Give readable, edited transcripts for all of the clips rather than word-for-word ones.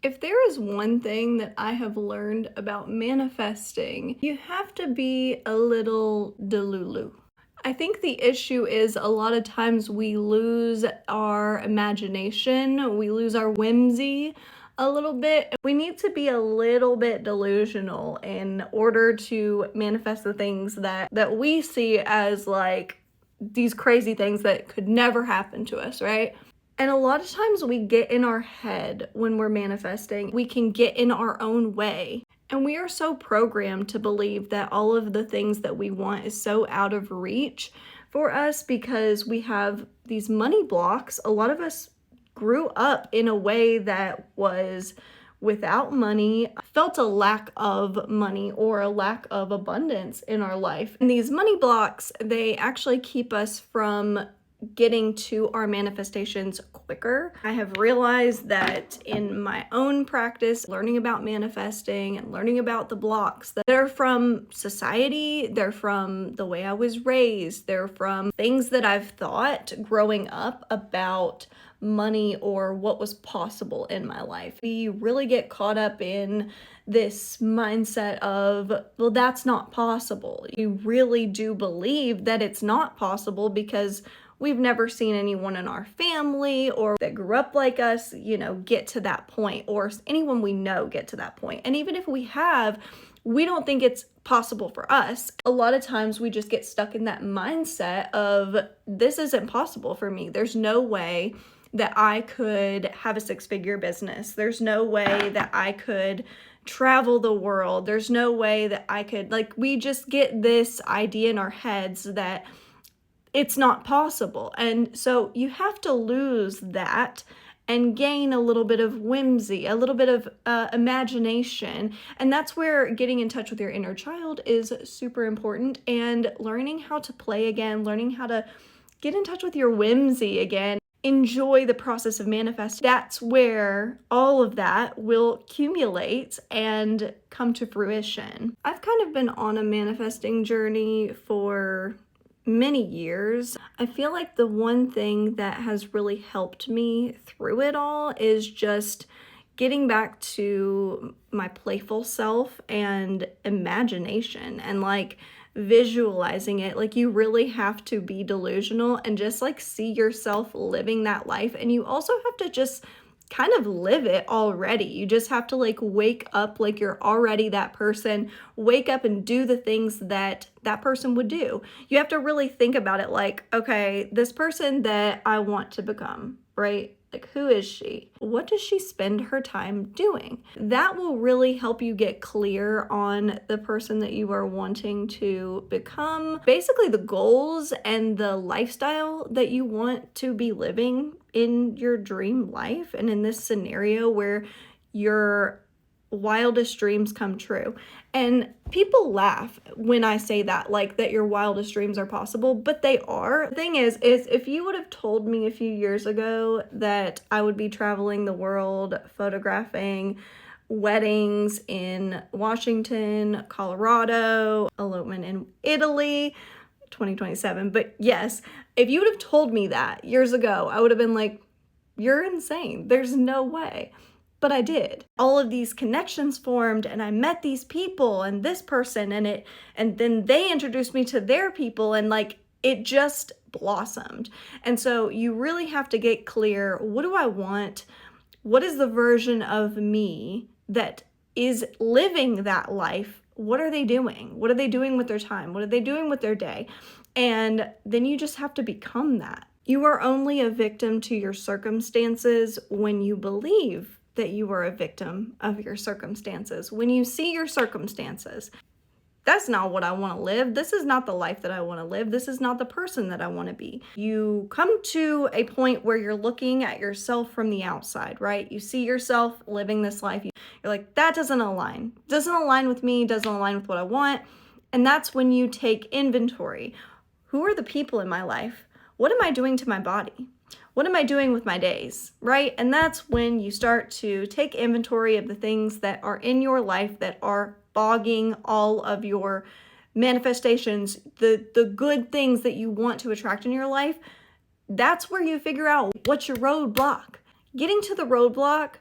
If there is one thing that I have learned about manifesting, you have to be a little delulu. I think the issue is a lot of times we lose our imagination, we lose our whimsy a little bit. We need to be a little bit delusional in order to manifest the things that we see as like these crazy things that could never happen to us, right? And a lot of times we get in our head when we're manifesting. We can get in our own way. And we are so programmed to believe that all of the things that we want is so out of reach for us because we have these money blocks. A lot of us grew up in a way that was without money, felt a lack of money or a lack of abundance in our life. And these money blocks, they actually keep us from getting to our manifestations quicker. I have realized that in my own practice, learning about manifesting and learning about the blocks that are from society, they're from the way I was raised, they're from things that I've thought growing up about money or what was possible in my life. We really get caught up in this mindset of, well, that's not possible. You really do believe that it's not possible because we've never seen anyone in our family or that grew up like us, get to that point, or anyone we know get to that point. And even if we have, we don't think it's possible for us. A lot of times we just get stuck in that mindset of, this isn't possible for me. There's no way that I could have a 6-figure business. There's no way that I could travel the world. There's no way that I could, we just get this idea in our heads that it's not possible. And so you have to lose that and gain a little bit of whimsy, a little bit of imagination. And that's where getting in touch with your inner child is super important, and learning how to play again, learning how to get in touch with your whimsy again. Enjoy the process of manifesting. That's where all of that will accumulate and come to fruition. I've kind of been on a manifesting journey for many years. I feel like the one thing that has really helped me through it all is just getting back to my playful self and imagination and visualizing it. You really have to be delusional and just see yourself living that life. And you also have to just kind of live it already. You just have to wake up like you're already that person. Wake up and do the things that that person would do. You have to really think about it okay, this person that I want to become, right? Who is she? What does she spend her time doing? That will really help you get clear on the person that you are wanting to become. Basically, the goals and the lifestyle that you want to be living in your dream life and in this scenario where your wildest dreams come true. And people laugh when I say that, that your wildest dreams are possible, but they are. The thing is if you would have told me a few years ago that I would be traveling the world, photographing weddings in Washington, Colorado, elopement in Italy, 2027. But yes, if you would have told me that years ago, I would have been like, you're insane. There's no way. But I did. All of these connections formed, and I met these people and this person, and then they introduced me to their people, and it just blossomed. And so you really have to get clear, what do I want? What is the version of me that is living that life? What are they doing? What are they doing with their time? What are they doing with their day? And then you just have to become that. You are only a victim to your circumstances when you believe that you are a victim of your circumstances. When you see your circumstances, that's not what I want to live. This is not the life that I want to live. This is not the person that I want to be. You come to a point where you're looking at yourself from the outside, right? You see yourself living this life. You're like, that doesn't align. Doesn't align with me, doesn't align with what I want. And that's when you take inventory. Who are the people in my life? What am I doing to my body? What am I doing with my days, right? And that's when you start to take inventory of the things that are in your life that are bogging all of your manifestations, the good things that you want to attract in your life. That's where you figure out what's your roadblock. Getting to the roadblock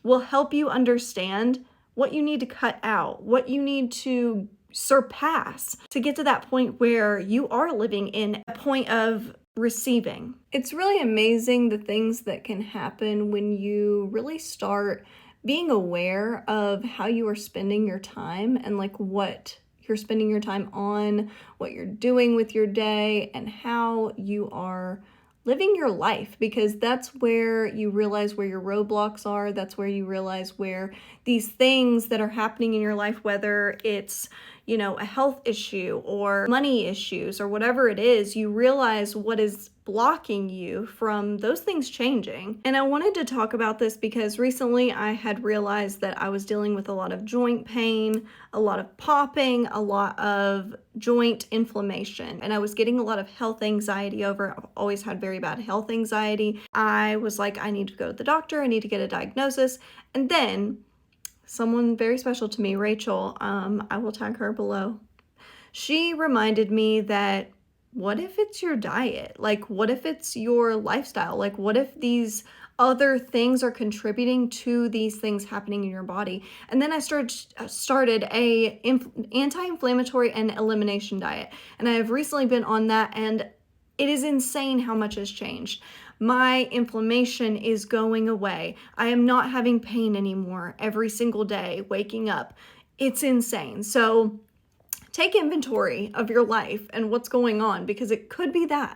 will help you understand what you need to cut out, what you need to surpass to get to that point where you are living in a point of receiving. It's really amazing the things that can happen when you really start being aware of how you are spending your time and like what you're spending your time on, what you're doing with your day, and how you are living your life, because that's where you realize where your roadblocks are. That's where you realize where these things that are happening in your life, whether it's, a health issue or money issues or whatever it is, you realize what is blocking you from those things changing. And I wanted to talk about this because recently I had realized that I was dealing with a lot of joint pain, a lot of popping, a lot of joint inflammation, and I was getting a lot of health anxiety over it. I've always had very bad health anxiety. I was like, I need to go to the doctor, I need to get a diagnosis. And then someone very special to me, Rachel, I will tag her below, she reminded me that what if it's your diet? Like, what if it's your lifestyle? Like, what if these other things are contributing to these things happening in your body? And then I started a anti-inflammatory and elimination diet, and I have recently been on that, and it is insane how much has changed. My inflammation is going away. I am not having pain anymore every single day waking up. It's insane. So take inventory of your life and what's going on, because it could be that.